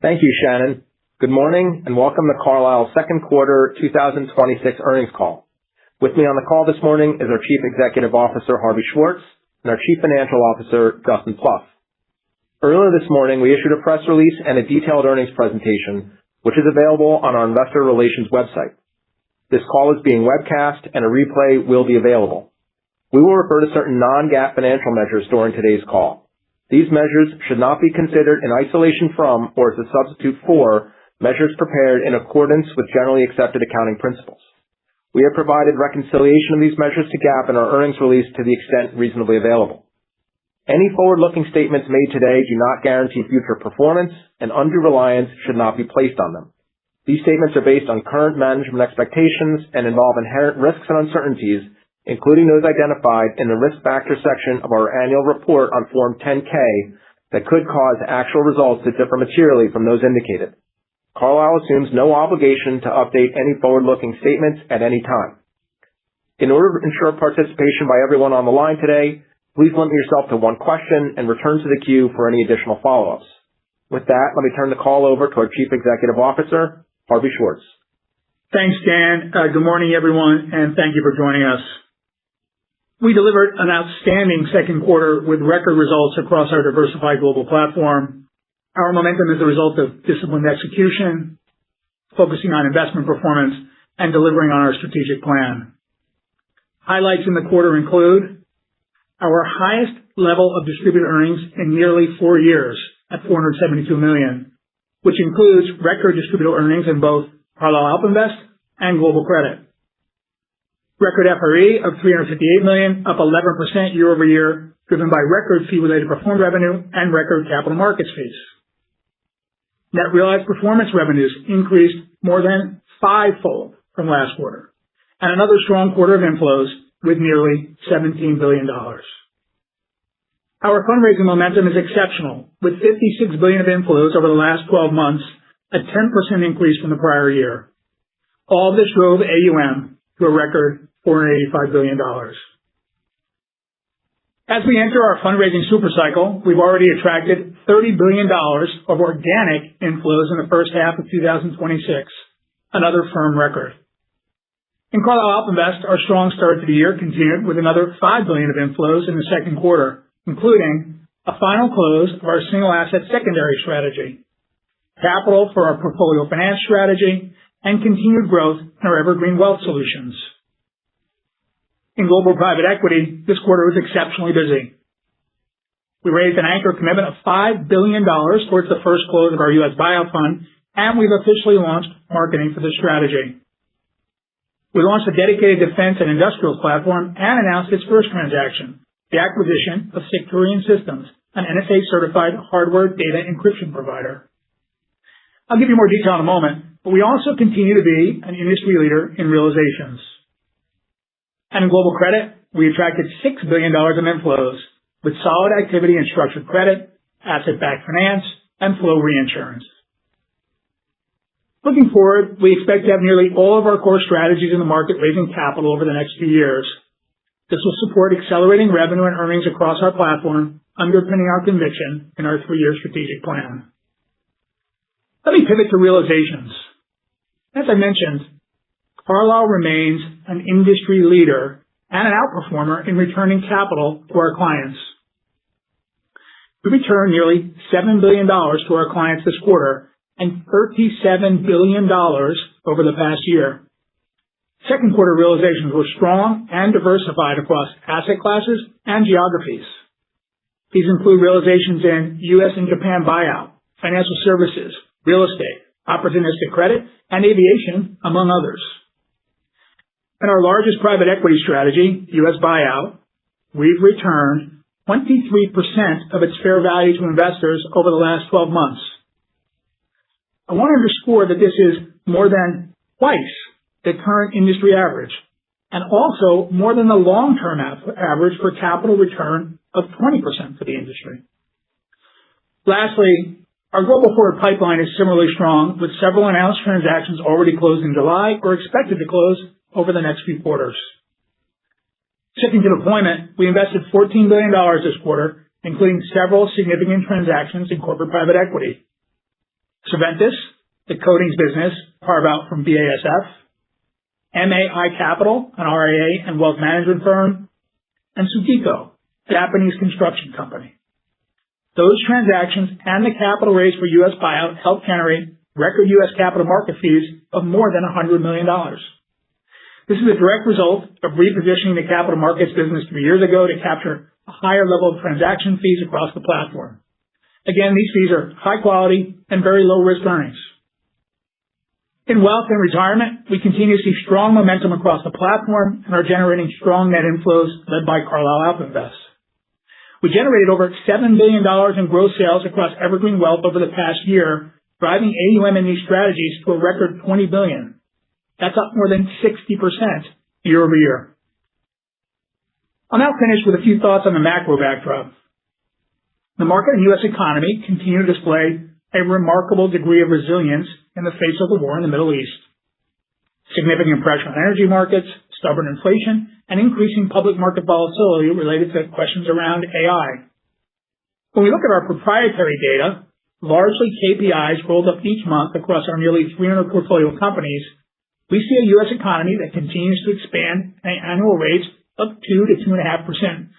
Thank you, Shannon. Good morning and welcome to Carlyle's second quarter 2026 earnings call. With me on the call this morning is our Chief Executive Officer, Harvey Schwartz, and our Chief Financial Officer, Justin Plouffe. Earlier this morning, we issued a press release and a detailed earnings presentation, which is available on our investor relations website. This call is being webcast and a replay will be available. We will refer to certain non-GAAP financial measures during today's call. These measures should not be considered in isolation from or as a substitute for measures prepared in accordance with generally accepted accounting principles. We have provided reconciliation of these measures to GAAP in our earnings release to the extent reasonably available. Any forward-looking statements made today do not guarantee future performance, and undue reliance should not be placed on them. These statements are based on current management expectations and involve inherent risks and uncertainties, including those identified in the Risk Factors section of our annual report on Form 10-K that could cause actual results to differ materially from those indicated. Carlyle assumes no obligation to update any forward-looking statements at any time. In order to ensure participation by everyone on the line today, please limit yourself to one question and return to the queue for any additional follow-ups. With that, let me turn the call over to our Chief Executive Officer, Harvey Schwartz. Thanks, Dan. Good morning, everyone, and thank you for joining us. We delivered an outstanding second quarter with record results across our diversified global platform. Our momentum is a result of disciplined execution, focusing on investment performance, and delivering on our strategic plan. Highlights in the quarter include our highest level of distributed earnings in nearly 4 years at $472 million, which includes record distributable earnings in both Carlyle AlpInvest and Global Credit. Record FRE of $358 million, up 11% year over year, driven by record fee-related performance revenue and record capital markets fees. Net realized performance revenues increased more than fivefold from last quarter, and another strong quarter of inflows with nearly $17 billion. Our fundraising momentum is exceptional, with $56 billion of inflows over the last 12 months, a 10% increase from the prior year. All of this drove AUM to a record $485 billion. As we enter our fundraising supercycle, we've already attracted $30 billion of organic inflows in the first half of 2026, another firm record. In Carlyle AlpInvest, our strong start to the year continued with another $5 billion of inflows in the second quarter, including a final close of our single asset secondary strategy, capital for our portfolio finance strategy, and continued growth in our evergreen wealth solutions. In global private equity, this quarter was exceptionally busy. We raised an anchor commitment of $5 billion towards the first close of our U.S. buyout fund, and we've officially launched marketing for this strategy. We launched a dedicated defense and industrials platform and announced its first transaction, the acquisition of Secturion Systems, an NSA-certified hardware data encryption provider. I'll give you more detail in a moment, but we also continue to be an industry leader in realizations. And in global credit, we attracted $6 billion in inflows, with solid activity in structured credit, asset-backed finance, and flow reinsurance. Looking forward, we expect to have nearly all of our core strategies in the market raising capital over the next few years. This will support accelerating revenue and earnings across our platform, underpinning our conviction in our 3-year strategic plan. Let me pivot to realizations. As I mentioned, Carlyle remains an industry leader and an outperformer in returning capital to our clients. We returned nearly $7 billion to our clients this quarter and $37 billion over the past year. Second quarter realizations were strong and diversified across asset classes and geographies. These include realizations in U.S. and Japan buyout, financial services, real estate, opportunistic credit, and aviation, among others. In our largest private equity strategy, U.S. buyout, we've returned 23% of its fair value to investors over the last 12 months. I want to underscore that this is more than twice the current industry average, and also more than the long-term average for capital return of 20% for the industry. Lastly, our global forward pipeline is similarly strong, with several announced transactions already closed in July or expected to close over the next few quarters. Shifting to deployment, we invested $14 billion this quarter, including several significant transactions in corporate private equity. Cerventis, the coatings business, carve-out from BASF, MAI Capital, an RIA and wealth management firm, and Sukiko, a Japanese construction company. Those transactions and the capital raised for U.S. buyout helped generate record U.S. capital market fees of more than $100 million. This is a direct result of repositioning the capital markets business 3 years ago to capture a higher level of transaction fees across the platform. Again, these fees are high quality and very low risk earnings. In wealth and retirement, we continue to see strong momentum across the platform and are generating strong net inflows led by Carlyle AlpInvest. We generated over $7 billion in gross sales across Evergreen Wealth over the past year, driving AUM in these strategies to a record $20 billion. That's up more than 60% year over year. I'll now finish with a few thoughts on the macro backdrop. The market and U.S. economy continue to display a remarkable degree of resilience in the face of the war in the Middle East. Significant pressure on energy markets, stubborn inflation, and increasing public market volatility related to questions around AI. When we look at our proprietary data, largely KPIs rolled up each month across our nearly 300 portfolio companies, we see a U.S. economy that continues to expand at annual rates of 2 to 2.5%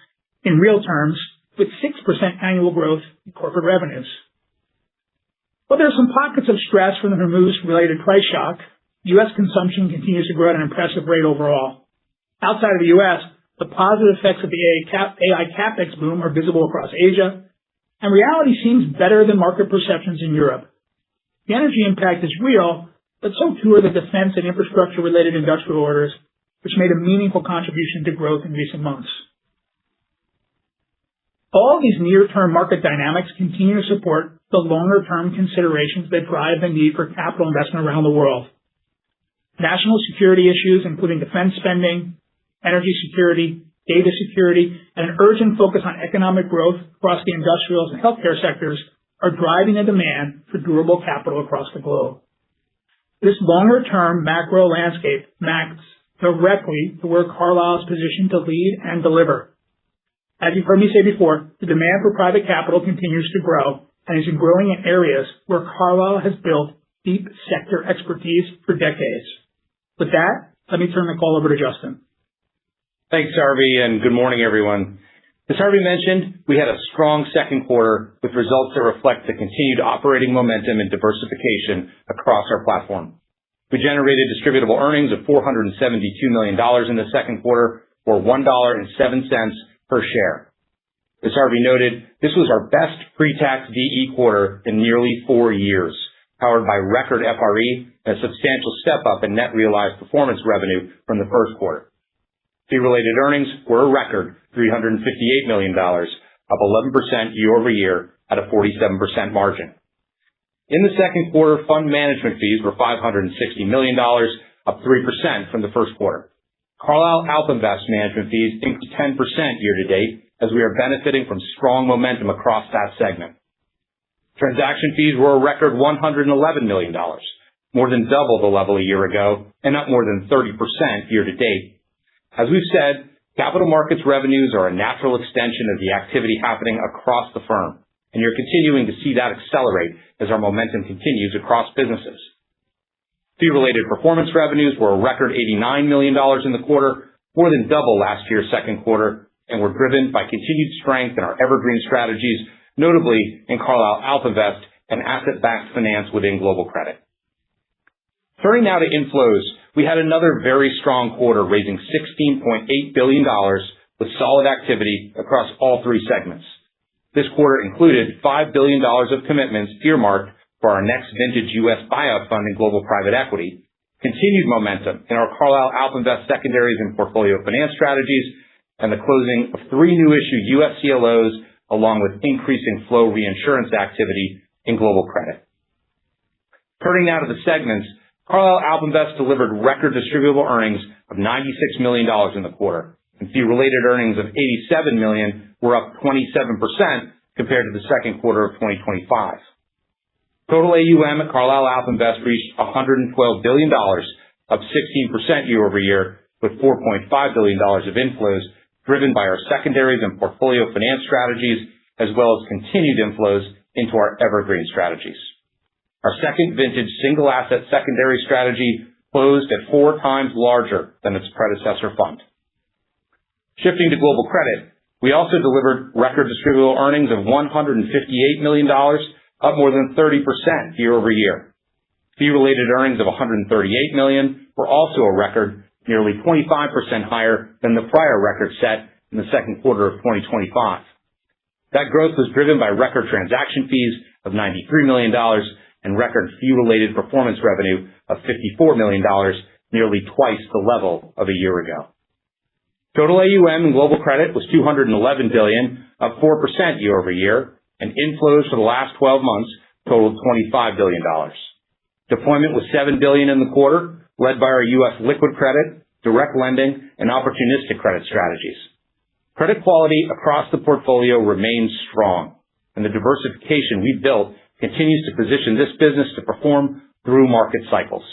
in real terms, with 6% annual growth in corporate revenues. While there are some pockets of stress from the Hormuz-related price shock, U.S. consumption continues to grow at an impressive rate overall. Outside of the U.S., the positive effects of the AI CapEx boom are visible across Asia, and reality seems better than market perceptions in Europe. The energy impact is real, but so too are the defense and infrastructure-related industrial orders, which made a meaningful contribution to growth in recent months. All these near-term market dynamics continue to support the longer-term considerations that drive the need for capital investment around the world. National security issues, including defense spending, energy security, data security, and an urgent focus on economic growth across the industrials and healthcare sectors are driving the demand for durable capital across the globe. This longer-term macro landscape maps directly to where Carlyle is positioned to lead and deliver. As you've heard me say before, the demand for private capital continues to grow and is growing in areas where Carlyle has built deep sector expertise for decades. With that, let me turn the call over to Justin. Thanks, Harvey, and good morning, everyone. As Harvey mentioned, we had a strong second quarter with results that reflect the continued operating momentum and diversification across our platform. We generated distributable earnings of $472 million in the second quarter, or $1.07 per share. As Harvey noted, this was our best pre-tax DE quarter in nearly 4 years, powered by record FRE and a substantial step-up in net realized performance revenue from the first quarter. Fee-related earnings were a record $358 million, up 11% year-over-year at a 47% margin. In the second quarter, fund management fees were $560 million, up 3% from the first quarter. Carlyle AlpInvest management fees increased 10% year-to-date as we are benefiting from strong momentum across that segment. Transaction fees were a record $111 million, more than double the level a year ago and up more than 30% year-to-date. As we've said, capital markets revenues are a natural extension of the activity happening across the firm, and you're continuing to see that accelerate as our momentum continues across businesses. Fee-related performance revenues were a record $89 million in the quarter, more than double last year's second quarter, and were driven by continued strength in our evergreen strategies, notably in Carlyle AlpInvest and asset-backed finance within global credit. Turning now to inflows, we had another very strong quarter, raising $16.8 billion with solid activity across all three segments. This quarter included $5 billion of commitments earmarked for our next vintage U.S. buyout fund in global private equity, continued momentum in our Carlyle AlpInvest secondaries and portfolio finance strategies, and the closing of 3 new issue U.S. CLOs, along with increasing flow reinsurance activity in global credit. Turning now to the segments, Carlyle AlpInvest delivered record distributable earnings of $96 million in the quarter, and fee-related earnings of $87 million were up 27% compared to the second quarter of 2025. Total AUM at Carlyle AlpInvest reached $112 billion, up 16% year-over-year, with $4.5 billion of inflows driven by our secondaries and portfolio finance strategies, as well as continued inflows into our evergreen strategies. Our second vintage single asset secondary strategy closed at 4 times larger than its predecessor fund. Shifting to global credit, we also delivered record distributable earnings of $158 million, up more than 30% year over year. Fee-related earnings of $138 million were also a record, nearly 25% higher than the prior record set in the second quarter of 2025. That growth was driven by record transaction fees of $93 million and record fee-related performance revenue of $54 million, nearly twice the level of a year ago. Total AUM in global credit was $211 billion, up 4% year over year, and inflows for the last 12 months totaled $25 billion. Deployment was $7 billion in the quarter, led by our U.S. liquid credit, direct lending, and opportunistic credit strategies. Credit quality across the portfolio remains strong, and the diversification we've built continues to position this business to perform through market cycles.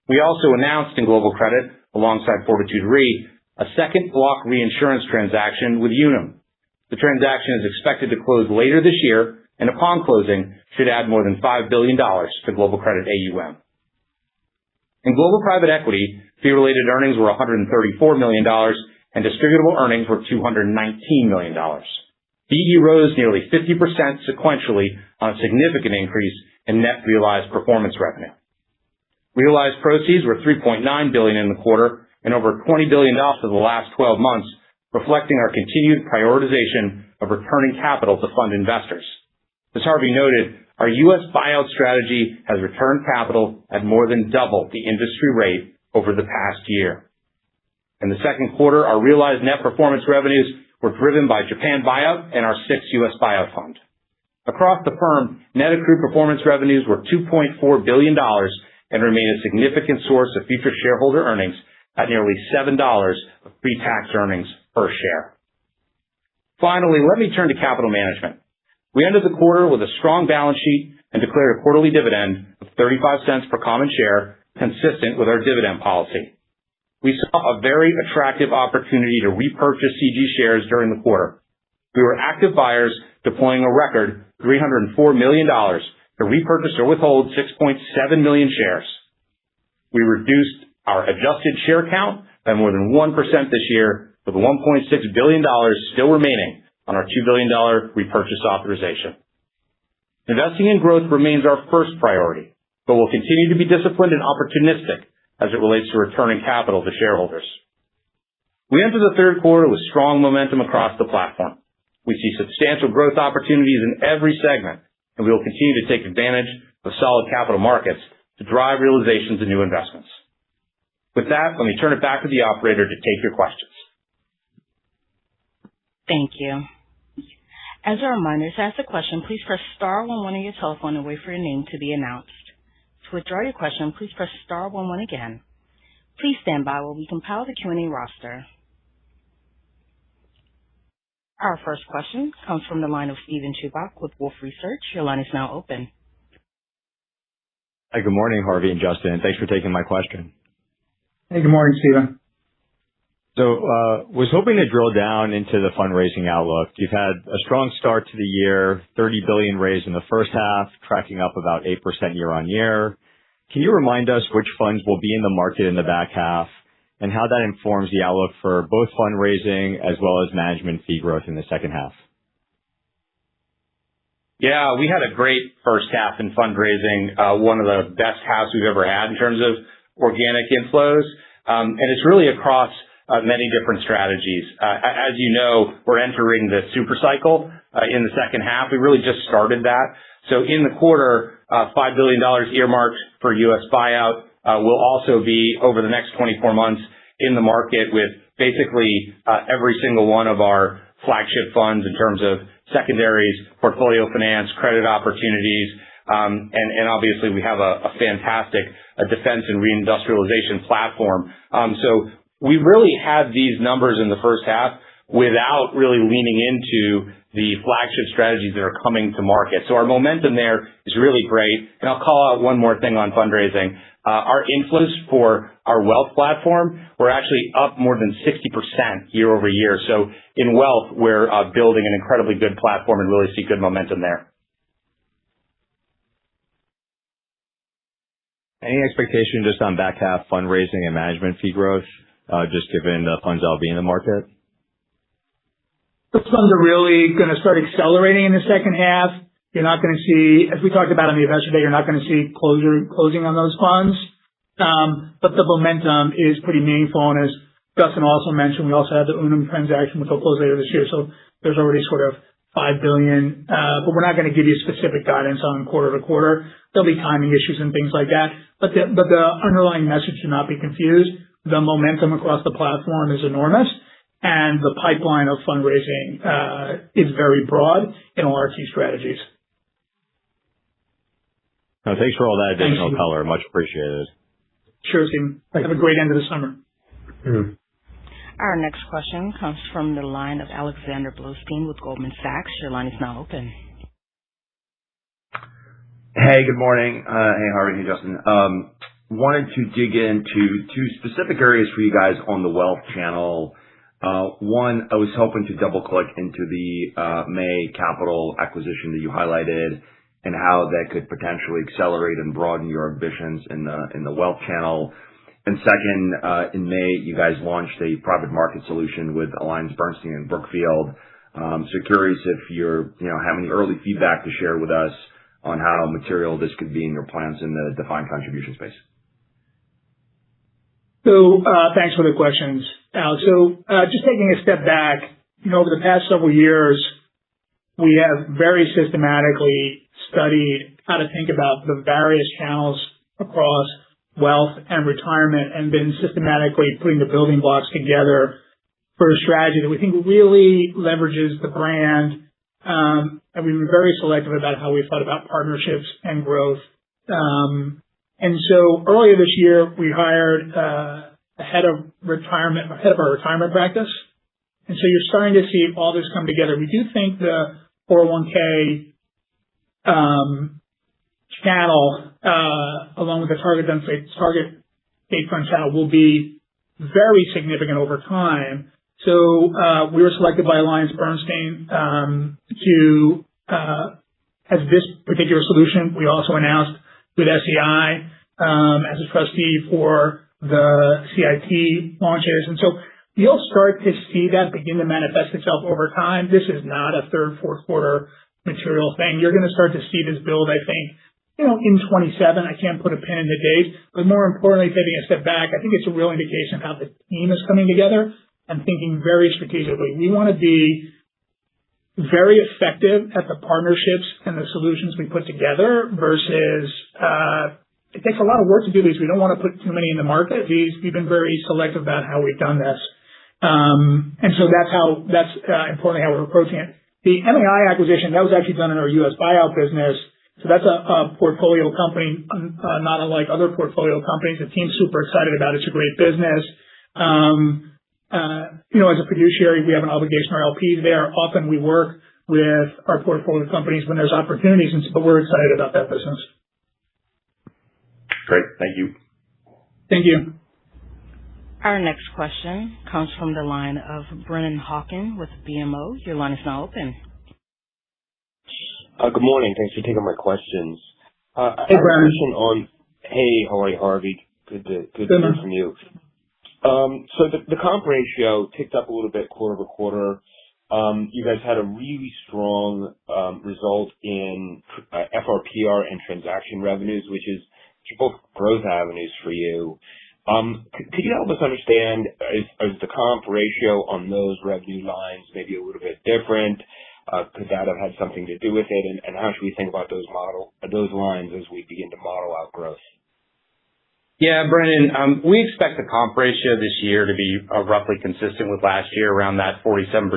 We also announced in global credit, alongside Fortitude Re, a second block reinsurance transaction with Unum. The transaction is expected to close later this year, and upon closing, should add more than $5 billion to global credit AUM. In global private equity, fee-related earnings were $134 million, and distributable earnings were $219 million. DE rose nearly 50% sequentially on a significant increase in net realized performance revenue. Realized proceeds were $3.9 billion in the quarter and over $20 billion for the last 12 months, reflecting our continued prioritization of returning capital to fund investors. As Harvey noted, our U.S. buyout strategy has returned capital at more than double the industry rate over the past year. In the second quarter, our realized net performance revenues were driven by Japan buyout and our 6th U.S. buyout fund. Across the firm, net accrued performance revenues were $2.4 billion and remain a significant source of future shareholder earnings at nearly $7 of pre-tax earnings per share. Finally, let me turn to capital management. We ended the quarter with a strong balance sheet and declared a quarterly dividend of 35 cents per common share, consistent with our dividend policy. We saw a very attractive opportunity to repurchase CG shares during the quarter. We were active buyers, deploying a record $304 million to repurchase or withhold 6.7 million shares. We reduced our adjusted share count by more than 1% this year, with $1.6 billion still remaining on our $2 billion repurchase authorization. Investing in growth remains our first priority, but we'll continue to be disciplined and opportunistic as it relates to returning capital to shareholders. We enter the third quarter with strong momentum across the platform. We see substantial growth opportunities in every segment, and we will continue to take advantage of solid capital markets to drive realizations and new investments. With that, let me turn it back to the operator to take your questions. Thank you. As a reminder, to ask a question, please press star 11 on your telephone and wait for your name to be announced. To withdraw your question, please press star 11 again. Please stand by while we compile the Q&A roster. Our first question comes from the line of Steven Chubak with Wolfe Research. Your line is now open. Hi, good morning, Harvey and Justin. Thanks for taking my question. Hey, good morning, Steven. Was hoping to drill down into the fundraising outlook. You've had a strong start to the year, $30 billion raised in the first half, tracking up about 8% year on year. Can you remind us which funds will be in the market in the back half and how that informs the outlook for both fundraising as well as management fee growth in the second half? Yeah, we had a great first half in fundraising, one of the best halves we've ever had in terms of organic inflows. And it's really across many different strategies. As you know, we're entering the super cycle in the second half. We really just started that. So in the quarter, $5 billion earmarked for U.S. buyout will also be over the next 24 months in the market with basically every single one of our flagship funds in terms of secondaries, portfolio finance, credit opportunities, and obviously we have a fantastic defense and reindustrialization platform. So we really had these numbers in the first half without really leaning into the flagship strategies that are coming to market. So our momentum there is really great. And I'll call out one more thing on fundraising. Our inflows for our wealth platform were actually up more than 60% year over year. So in wealth, we're building an incredibly good platform and really see good momentum there. Any expectation just on back half fundraising and management fee growth, just given the funds that'll be in the market? Those funds are really going to start accelerating in the second half. You're not going to see, as we talked about on the Investor Day, you're not going to see closing on those funds. But the momentum is pretty meaningful. And as Dustin also mentioned, we also have the Unum transaction, which will close later this year. So there's already sort of $5 billion, but we're not going to give you specific guidance on quarter to quarter. There'll be timing issues and things like that. But the underlying message should not be confused. The momentum across the platform is enormous, and the pipeline of fundraising is very broad in all our key strategies. Thanks for all that additional color. Much appreciated. Sure, Stephen. Have a great end of the summer. Mm-hmm. Our next question comes from the line of Alexander Blostein with Goldman Sachs. Your line is now open. Hey, good morning. Hey, Harvey. Hey, Justin. Wanted to dig into two specific areas for you guys on the wealth channel. One, I was hoping to double-click into the May capital acquisition that you highlighted and how that could potentially accelerate and broaden your ambitions in the wealth channel. And second, in May, you guys launched a private market solution with AllianceBernstein and Brookfield. So curious if you're have any early feedback to share with us on how material this could be in your plans in the defined contribution space. So thanks for the questions, Alex. So just taking a step back, over the past several years, we have very systematically studied how to think about the various channels across wealth and retirement and been systematically putting the building blocks together for a strategy that we think really leverages the brand. And we've been very selective about how we thought about partnerships and growth. And so earlier this year, we hired a head of our retirement practice. And so you're starting to see all this come together. We do think the 401k channel, along with the target date fund channel, will be very significant over time. So we were selected by AllianceBernstein to as this particular solution. We also announced with SEI as a trustee for the CIT launches. And so you'll start to see that begin to manifest itself over time. This is not a third, fourth quarter material thing. You're going to start to see this build, I think, in 27. I can't put a pin in the date, but more importantly, taking a step back, I think it's a real indication of how the team is coming together and thinking very strategically. We want to be very effective at the partnerships and the solutions we put together versus it takes a lot of work to do these. We don't want to put too many in the market. We've been very selective about how we've done this. And so that's importantly how we're approaching it. The MAI acquisition, that was actually done in our U.S. buyout business. So that's a portfolio company, not unlike other portfolio companies. The team's super excited about it. It's a great business. As a fiduciary, we have an obligation to our LPs there. Often we work with our portfolio companies when there's opportunities, but we're excited about that business. Great. Thank you. Thank you. Our next question comes from the line of Brennan Hawken with BMO. Your line is now open. Good morning. Thanks for taking my questions. Hey, Brennan. Hey, how are you, Harvey? Good to hear from you. So the comp ratio ticked up a little bit quarter over quarter. You guys had a really strong result in FRPR and transaction revenues, which is both growth avenues for you. Could you help us understand, is the comp ratio on those revenue lines maybe a little bit different? Could that have had something to do with it? And how should we think about those lines as we begin to model out growth? Yeah, Brennan, we expect the comp ratio this year to be roughly consistent with last year, around that 47%.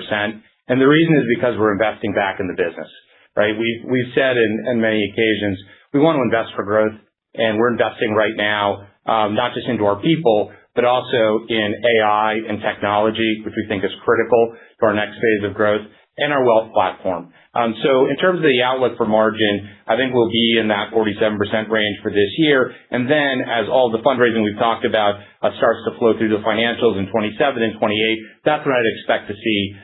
And the reason is because we're investing back in the business, right? We've said in many occasions, we want to invest for growth, and we're investing right now, not just into our people, but also in AI and technology, which we think is critical to our next phase of growth, and our wealth platform. So in terms of the outlook for margin, I think we'll be in that 47% range for this year. And then as all the fundraising we've talked about starts to flow through the financials in 27 and 28, that's when I'd expect to see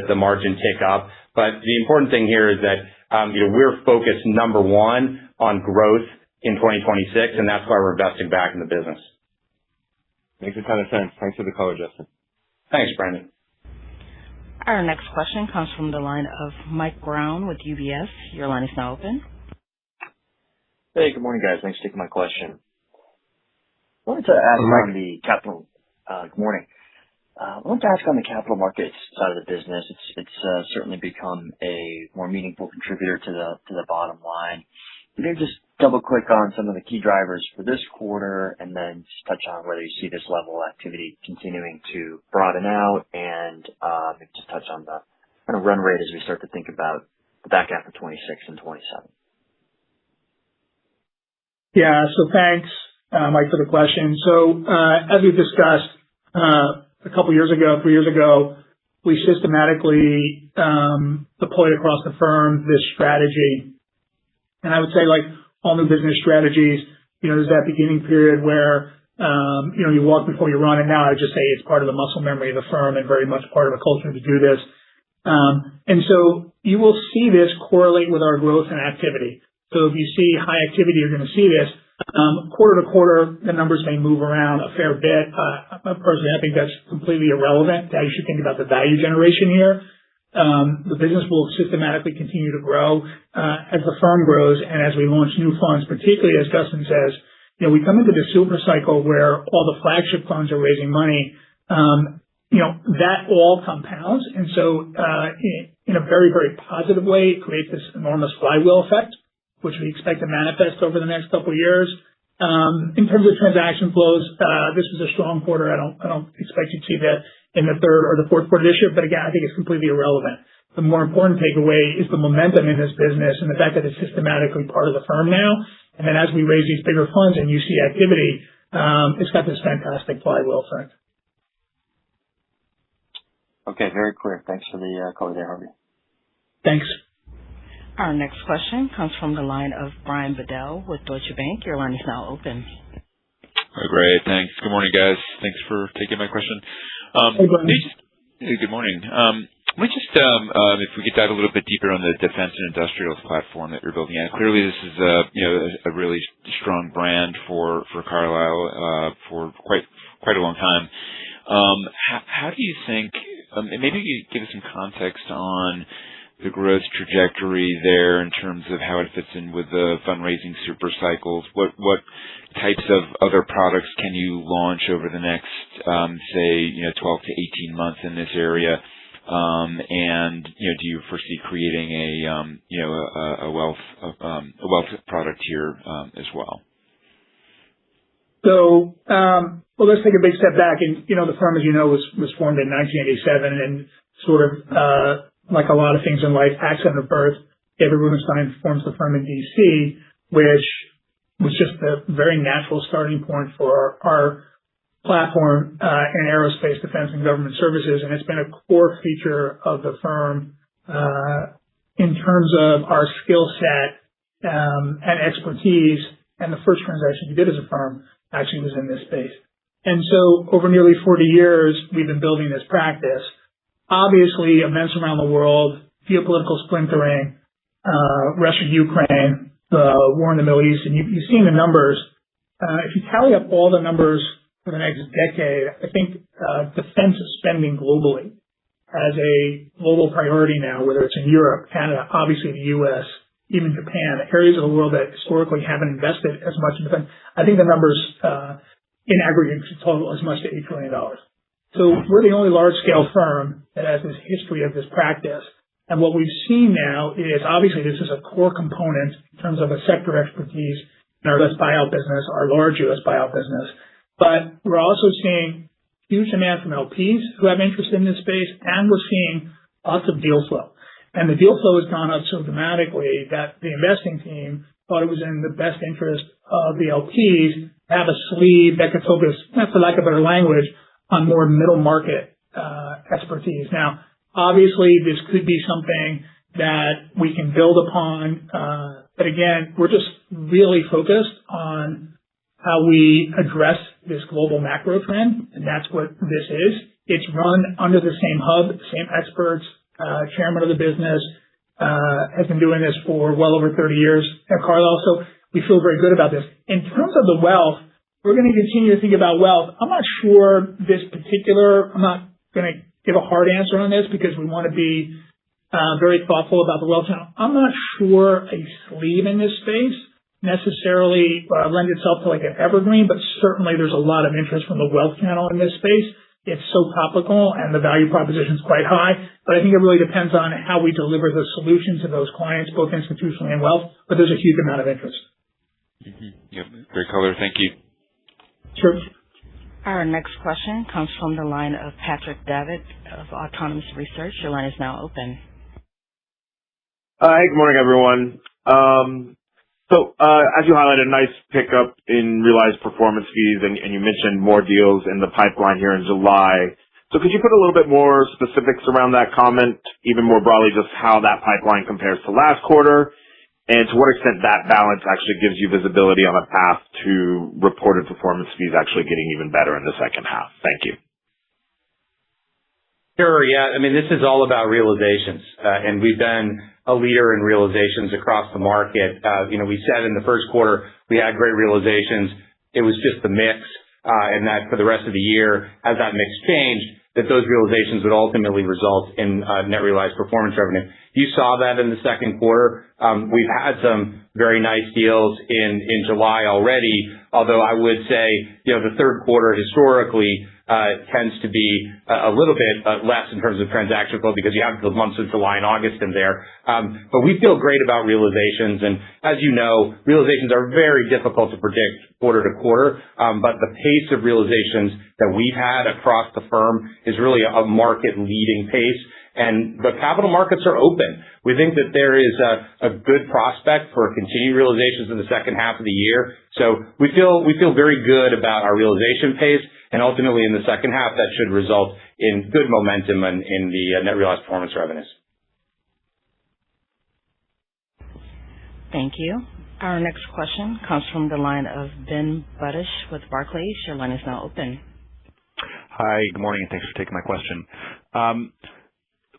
the margin tick up. But the important thing here is that we're focused, number one, on growth in 2026, and that's why we're investing back in the business. Makes a ton of sense. Thanks for the color, Justin. Thanks, Brandon. Our next question comes from the line of Mike Brown with UBS. Your line is now open. Hey, good morning, guys. Thanks for taking my question. I wanted to ask on the capital. Good morning. I wanted to ask on the capital markets side of the business. It's certainly become a more meaningful contributor to the bottom line. Can you just double-click on some of the key drivers for this quarter and then just touch on whether you see this level of activity continuing to broaden out and maybe just touch on the kind of run rate as we start to think about the back half of 26 and 27? Yeah. So thanks, Mike, for the question. So as we've discussed a couple years ago, 3 years ago, we systematically deployed across the firm this strategy. And I would say, like all new business strategies, there's that beginning period where, you walk before you run. And now I would just say it's part of the muscle memory of the firm and very much part of the culture to do this. And so you will see this correlate with our growth and activity. So if you see high activity, you're going to see this. Quarter to quarter, the numbers may move around a fair bit. Personally, I think that's completely irrelevant. You should think about the value generation here. The business will systematically continue to grow as the firm grows and as we launch new funds, particularly as Justin says, we come into the super cycle where all the flagship funds are raising money. That all compounds. And so in a very, very positive way, it creates this enormous flywheel effect, which we expect to manifest over the next couple of years. In terms of transaction flows, this was a strong quarter. I don't expect you to see that in the third or the fourth quarter this year, but again, I think it's completely irrelevant. The more important takeaway is the momentum in this business and the fact that it's systematically part of the firm now. And then as we raise these bigger funds and you see activity, it's got this fantastic flywheel effect. Okay, very clear. Thanks for the color there, Harvey. Thanks. Our next question comes from the line of Brian Bedell with Deutsche Bank. Your line is now open. Great. Thanks. Good morning, guys. Thanks for taking my question. Hey, Brian. Hey, good morning. Let me just, if we could dive a little bit deeper on the defense and industrials platform that you're building out. Clearly, this is a really strong brand for Carlyle for quite a long time. How do you think? Maybe you could give us some context on the growth trajectory there in terms of how it fits in with the fundraising super cycles. What types of other products can you launch over the next, say, 12 to 18 months in this area? And do you foresee creating a wealth product here as well? So, let's take a big step back. And the firm, as you know, was formed in 1987, and sort of like a lot of things in life, accident of birth. David Rubenstein forms the firm in D.C., which was just a very natural starting point for our platform in aerospace, defense, and government services. And it's been a core feature of the firm in terms of our skill set and expertise. And the first transaction we did as a firm actually was in this space. And so over nearly 40 years, we've been building this practice. Obviously, events around the world, geopolitical splintering, Russia, Ukraine, the war in the Middle East, and you've seen the numbers. If you tally up all the numbers for the next decade, I think defense spending globally as a global priority now, whether it's in Europe, Canada, obviously the U.S., even Japan, areas of the world that historically haven't invested as much in defense. I think the numbers in aggregate total as much as $8 trillion. So we're the only large-scale firm that has this history of this practice. And what we've seen now is obviously this is a core component in terms of a sector expertise in our U.S. buyout business, our large U.S. buyout business. But we're also seeing huge demand from LPs who have interest in this space, and we're seeing lots of deal flow. And the deal flow has gone up so dramatically that the investing team thought it was in the best interest of the LPs to have a sleeve that could focus, for lack of better language, on more middle market expertise. Now, obviously, this could be something that we can build upon. But again, we're just really focused on how we address this global macro trend, and that's what this is. It's run under the same hub, the same experts. Chairman of the business has been doing this for well over 30 years at Carlyle. So we feel very good about this. In terms of the wealth, we're going to continue to think about wealth. I'm not sure I'm not going to give a hard answer on this because we want to be very thoughtful about the wealth channel. I'm not sure a sleeve in this space necessarily lend itself to like an evergreen, but certainly there's a lot of interest from the wealth channel in this space. It's so topical and the value proposition is quite high, but I think it really depends on how we deliver the solution to those clients, both institutionally and wealth, but there's a huge amount of interest. Yep, great color. Thank you. Sure. Our next question comes from the line of Patrick Davitt of Autonomous Research. Your line is now open. Hey, good morning, everyone. As you highlighted, a nice pickup in realized performance fees, and you mentioned more deals in the pipeline here in July. So could you put a little bit more specifics around that comment, even more broadly, just how that pipeline compares to last quarter, and to what extent that balance actually gives you visibility on a path to reported performance fees actually getting even better in the second half? Thank you. Sure. Yeah. I mean, this is all about realizations, and we've been a leader in realizations across the market. We said in the first quarter we had great realizations. It was just the mix, and that for the rest of the year, as that mix changed, that those realizations would ultimately result in net realized performance revenue. You saw that in the second quarter. We've had some very nice deals in July already, although I would say, the third quarter historically tends to be a little bit less in terms of transaction flow because you have the months of July and August in there. But we feel great about realizations. And as you know, realizations are very difficult to predict quarter to quarter. But the pace of realizations that we've had across the firm is really a market leading pace. And the capital markets are open. We think that there is a good prospect for continued realizations in the second half of the year. So we feel very good about our realization pace. And ultimately, in the second half, that should result in good momentum in the net realized performance revenues. Thank you. Our next question comes from the line of Ben Buddish with Barclays. Your line is now open. Hi, good morning, and thanks for taking my question.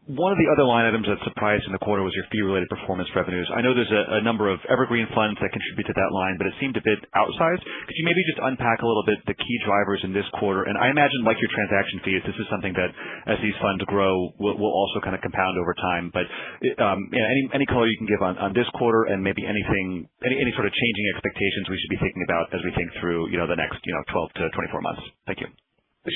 One of the other line items that surprised in the quarter was your fee-related performance revenues. I know there's a number of evergreen funds that contribute to that line, but it seemed a bit outsized. Could you maybe just unpack a little bit the key drivers in this quarter? And I imagine, like your transaction fees, this is something that, as these funds grow, will also kind of compound over time. But any color you can give on this quarter, and maybe any sort of changing expectations we should be thinking about as we think through the next 12 to 24 months. Thank you.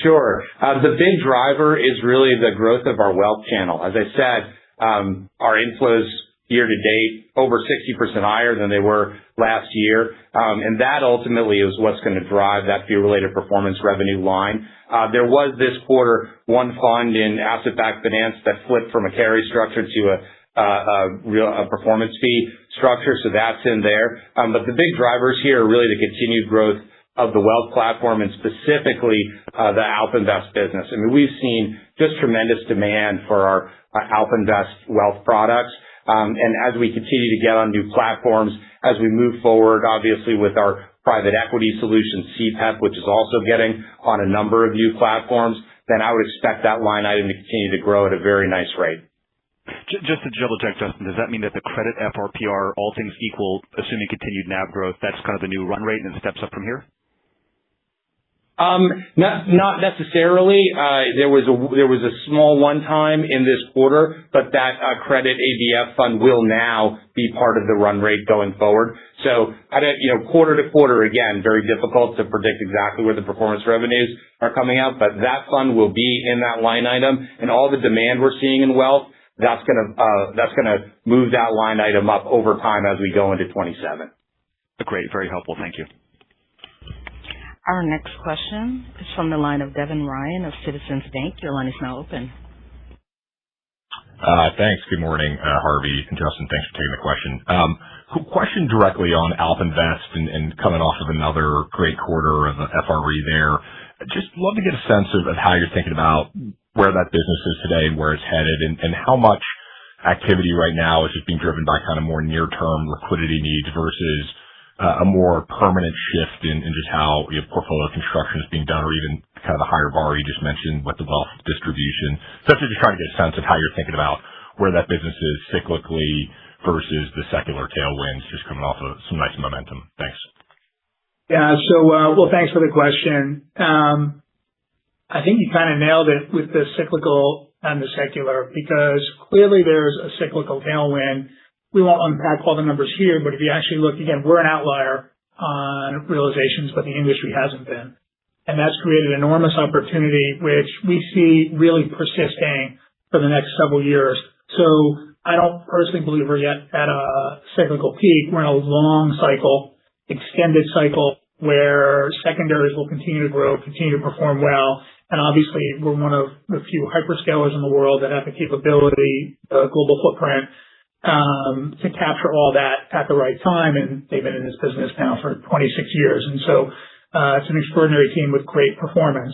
Sure. The big driver is really the growth of our wealth channel. As I said, our inflows year to date over 60% higher than they were last year. And that ultimately is what's going to drive that fee-related performance revenue line. There was this quarter one fund in asset-backed finance that flipped from a carry structure to a performance fee structure. So that's in there. But the big drivers here are really the continued growth of the wealth platform and specifically the AlpInvest business. I mean, we've seen just tremendous demand for our AlpInvest wealth products. And as we continue to get on new platforms, as we move forward, obviously with our private equity solution, CPEP, which is also getting on a number of new platforms, then I would expect that line item to continue to grow at a very nice rate. Just to double check, Justin, does that mean that the credit FRPR, all things equal, assuming continued NAV growth, that's kind of the new run rate and it steps up from here? Not necessarily. There was a small one-time in this quarter, but that credit ABF fund will now be part of the run rate going forward. So, quarter to quarter, again, very difficult to predict exactly where the performance revenues are coming out, but that fund will be in that line item, and all the demand we're seeing in wealth, that's gonna move that line item up over time as we go into 27. Great, very helpful. Thank you. Our next question is from the line of Devin Ryan of Citizens Bank. Your line is now open. Thanks. Good morning, Harvey and Justin. Thanks for taking the question. Question directly on AlpInvest and coming off of another great quarter of FRE there. Just love to get a sense of how you're thinking about where that business is today and where it's headed, and how much activity right now is just being driven by kind of more near-term liquidity needs versus a more permanent shift in just how your portfolio construction is being done, or even kind of the higher bar you just mentioned with the wealth distribution. So just trying to get a sense of how you're thinking about where that business is cyclically versus the secular tailwinds just coming off of some nice momentum? Thanks. Yeah. Well, thanks for the question. I think you kind of nailed it with the cyclical and the secular, because clearly there's a cyclical tailwind. We won't unpack all the numbers here, but if you actually look, again, we're an outlier on realizations, but the industry hasn't been. And that's created enormous opportunity, which we see really persisting for the next several years. So I don't personally believe we're yet at a cyclical peak. We're in a long cycle, extended cycle, where secondaries will continue to grow, continue to perform well. And obviously, we're one of the few hyperscalers in the world that have the capability, the global footprint, to capture all that at the right time. And they've been in this business now for 26 years. And so it's an extraordinary team with great performance.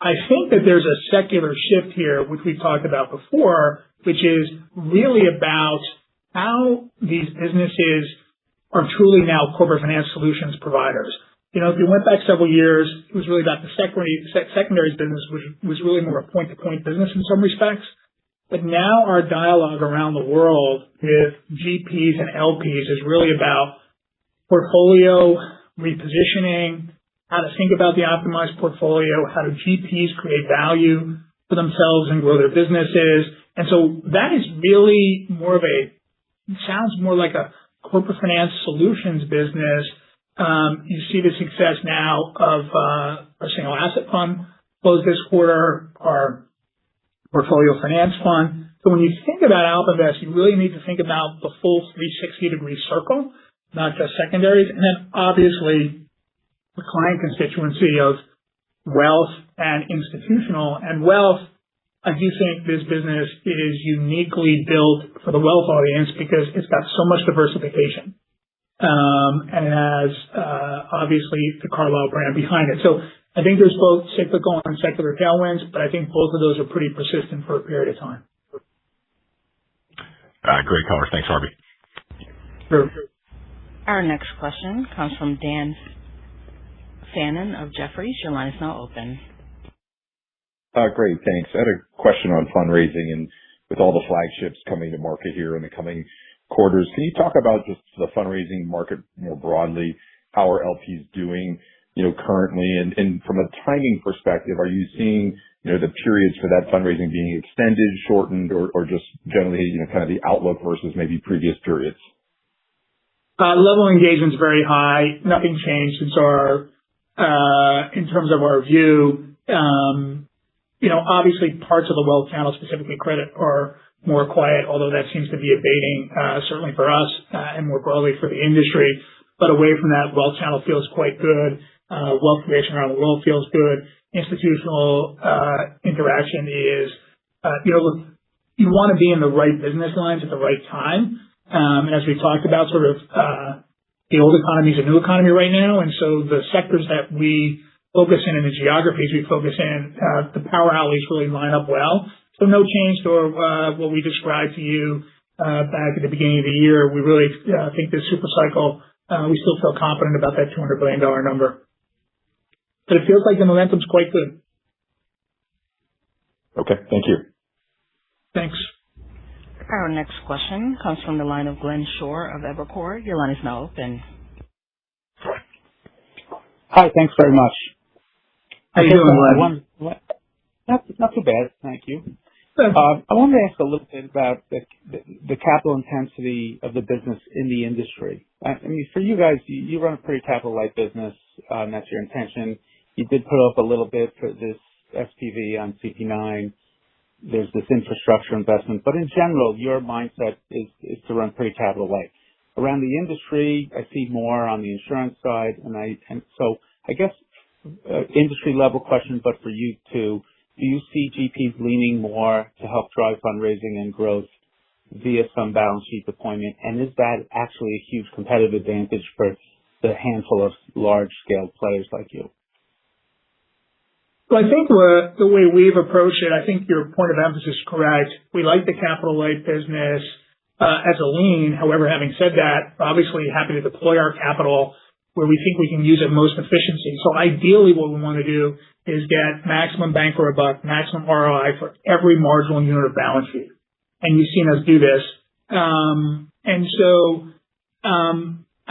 I think that there's a secular shift here, which we've talked about before, which is really about how these businesses are truly now corporate finance solutions providers. If you went back several years, it was really about the secondaries business, which was really more a point-to-point business in some respects. But now our dialogue around the world with GPs and LPs is really about portfolio repositioning, how to think about the optimized portfolio, how do GPs create value for themselves and grow their businesses. And so that is really sounds more like a corporate finance solutions business. You see the success now of our single asset fund closed this quarter, our portfolio finance fund. So when you think about AlpInvest, you really need to think about the full 360-degree circle, not just secondaries. And then obviously the client constituency of wealth and institutional. And wealth, I do think this business is uniquely built for the wealth audience because it's got so much diversification. And it has obviously the Carlyle brand behind it. So I think there's both cyclical and secular tailwinds, but I think both of those are pretty persistent for a period of time. Great color. Thanks, Harvey. Sure. Our next question comes from Dan Fannon of Jefferies. Your line is now open. Great, thanks. I had a question on fundraising, and with all the flagships coming to market here in the coming quarters, can you talk about just the fundraising market more broadly? How are LPs doing, currently? And from a timing perspective, are you seeing, the periods for that fundraising being extended, shortened, or just generally, kind of the outlook versus maybe previous periods? Level of engagement is very high. Nothing changed since in terms of our view. Obviously parts of the wealth channel, specifically credit, are more quiet, although that seems to be abating, certainly for us and more broadly for the industry. But away from that, wealth channel feels quite good. Wealth creation around the world feels good. Institutional interaction is, you want to be in the right business lines at the right time. And as we talked about, sort of the old economy is a new economy right now. And so the sectors that we focus in and the geographies we focus in, the power alleys really line up well. So no change to what we described to you back at the beginning of the year. We really think this super cycle, we still feel confident about that $200 billion number. But it feels like the momentum's quite good. Okay, thank you. Thanks. Our next question comes from the line of Glenn Schorr of Evercore. Your line is now open. Hi, thanks very much. How you doing, Glenn? Not too bad, thank you. I wanted to ask a little bit about the capital intensity of the business in the industry. I mean, for you guys, you run a pretty capital-light business, and that's your intention. You did put up a little bit for this SPV on CP9. There's this infrastructure investment, but in general, your mindset is to run pretty capital-light. Around the industry, I see more on the insurance side, and so I guess industry level question, but for you too. Do you see GPs leaning more to help drive fundraising and growth via some balance sheet deployment? And is that actually a huge competitive advantage for the handful of large-scale players like you? Well, I think the way we've approached it, I think your point of emphasis is correct. We like the capital-light business as a lean. However, having said that, we're obviously happy to deploy our capital where we think we can use it most efficiency. So ideally what we want to do is get maximum bang for a buck, maximum ROI for every marginal unit of balance sheet. And you've seen us do this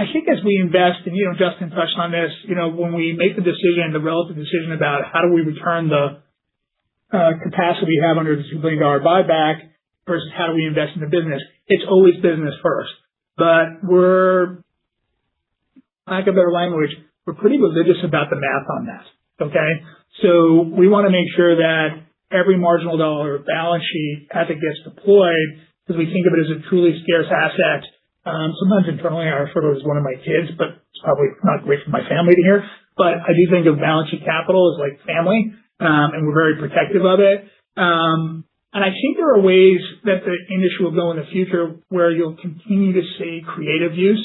I think as we invest, and Justin touched on this, when we make the decision, the relative decision about how do we return the capacity we have under the $2 billion buyback versus how do we invest in the business, it's always business first. But we're, lack of better language, we're pretty religious about the math on that. Okay? So we want to make sure that every marginal dollar of balance sheet as it gets deployed, because we think of it as a truly scarce asset. Sometimes internally I refer to it as one of my kids, but it's probably not great for my family to hear. But I do think of balance sheet capital as like family, and we're very protective of it. And I think there are ways that the industry will go in the future where you'll continue to see creative use,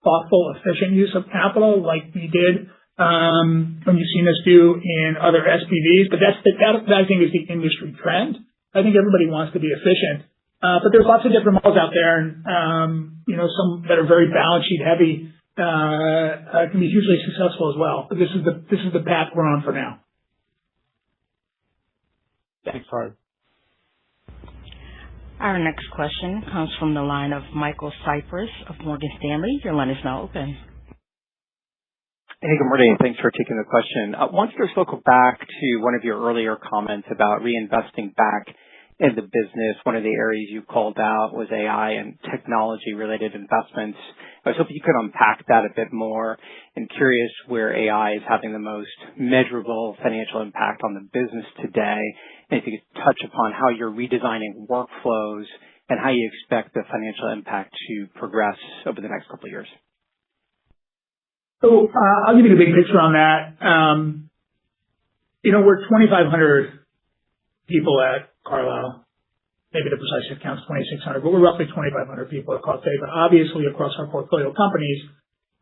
thoughtful, efficient use of capital like we did when you've seen us do in other SPVs. But that I think is the industry trend. I think everybody wants to be efficient. But there's lots of different models out there, and some that are very balance sheet heavy can be hugely successful as well. But this is the path we're on for now. Thanks, Harvey. Our next question comes from the line of Michael Cyprys of Morgan Stanley. Your line is now open. Hey, good morning. Thanks for taking the question. I wanted to circle back to one of your earlier comments about reinvesting back in the business. One of the areas you called out was AI and technology-related investments. I was hoping you could unpack that a bit more. I'm curious where AI is having the most measurable financial impact on the business today, and if you could touch upon how you're redesigning workflows and how you expect the financial impact to progress over the next couple of years. So I'll give you the big picture on that. We're 2,500 people at Carlyle. Maybe the precise count is 2,600, but we're roughly 2,500 people across today. But obviously, across our portfolio companies,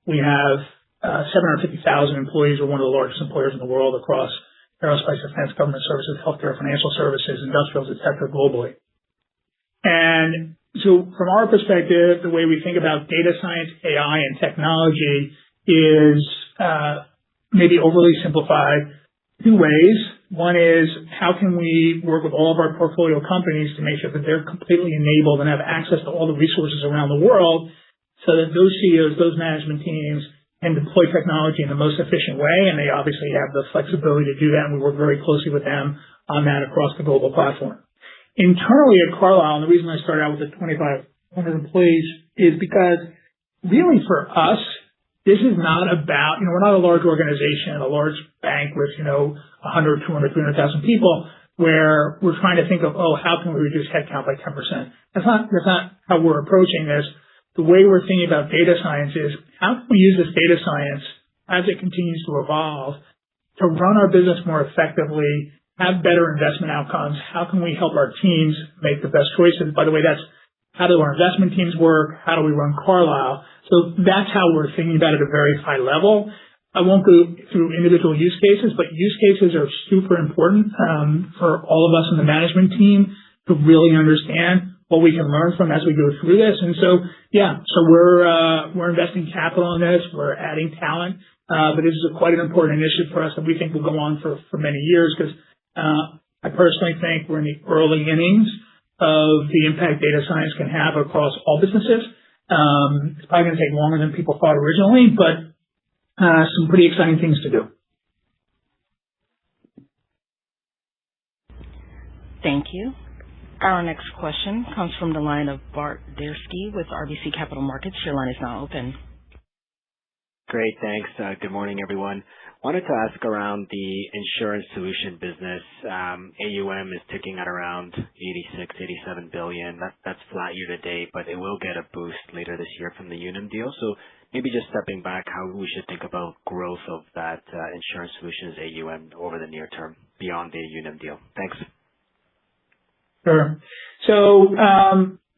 we have 750,000 employees. We're one of the largest employers in the world across aerospace, defense, government services, healthcare, financial services, industrials, et cetera, globally. And so from our perspective, the way we think about data science, AI, and technology is maybe overly simplified two ways. One is, how can we work with all of our portfolio companies to make sure that they're completely enabled and have access to all the resources around the world so that those CEOs, those management teams can deploy technology in the most efficient way, and they obviously have the flexibility to do that, and we work very closely with them on that across the global platform. Internally at Carlyle, and the reason I started out with the 2,500 employees is because really for us, this is not about, we're not a large organization, a large bank with, 100, 200, 300,000 people where we're trying to think of, how can we reduce headcount by 10%? That's not how we're approaching this. The way we're thinking about data science is, how can we use this data science as it continues to evolve to run our business more effectively, have better investment outcomes? How can we help our teams make the best choices? By the way, that's how do our investment teams work? How do we run Carlyle? So that's how we're thinking about it at a very high level. I won't go through individual use cases, but use cases are super important for all of us in the management team to really understand what we can learn from as we go through this. And so, we're investing capital in this. We're adding talent, but this is quite an important initiative for us that we think will go on for many years, because I personally think we're in the early innings of the impact data science can have across all businesses. It's probably going to take longer than people thought originally, but some pretty exciting things to do. Thank you. Our next question comes from the line of Bart Dersky with RBC Capital Markets. Your line is now open. Great, thanks. Good morning, everyone. Wanted to ask around the insurance solution business. AUM is ticking at around 87 billion. That's flat year to date, but it will get a boost later this year from the Unum deal. So maybe just stepping back, how we should think about growth of that insurance solutions AUM over the near term beyond the Unum deal. Thanks. Sure. So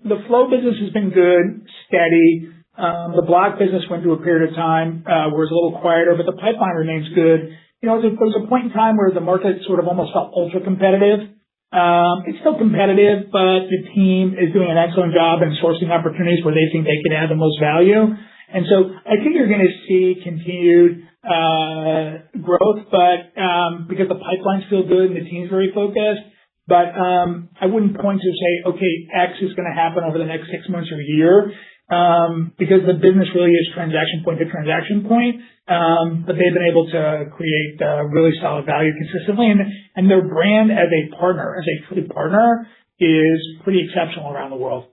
the flow business has been good, steady. The block business went through a period of time where it was a little quieter, but the pipeline remains good. There was a point in time where the market sort of almost felt ultra competitive. It's still competitive, but the team is doing an excellent job in sourcing opportunities where they think they can add the most value. And so I think you're going to see continued growth, but because the pipeline's still good and the team's very focused. But I wouldn't point to say, okay, X is going to happen over the next 6 months or a year, because the business really is transaction point to transaction point. But they've been able to create really solid value consistently, and their brand as a partner, as a true partner, is pretty exceptional around the world.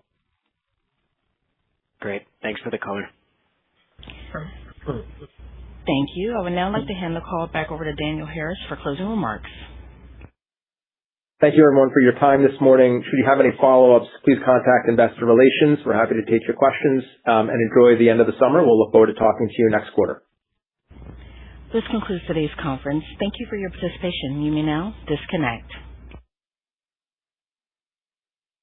Great. Thanks for the color. Thank you. I would now like to hand the call back over to Daniel Harris for closing remarks. Thank you, everyone, for your time this morning. Should you have any follow-ups, please contact Investor Relations. We're happy to take your questions, and enjoy the end of the summer. We'll look forward to talking to you next quarter. This concludes today's conference. Thank you for your participation. You may now disconnect.